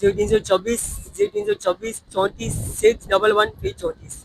0324 0324 34 611 34.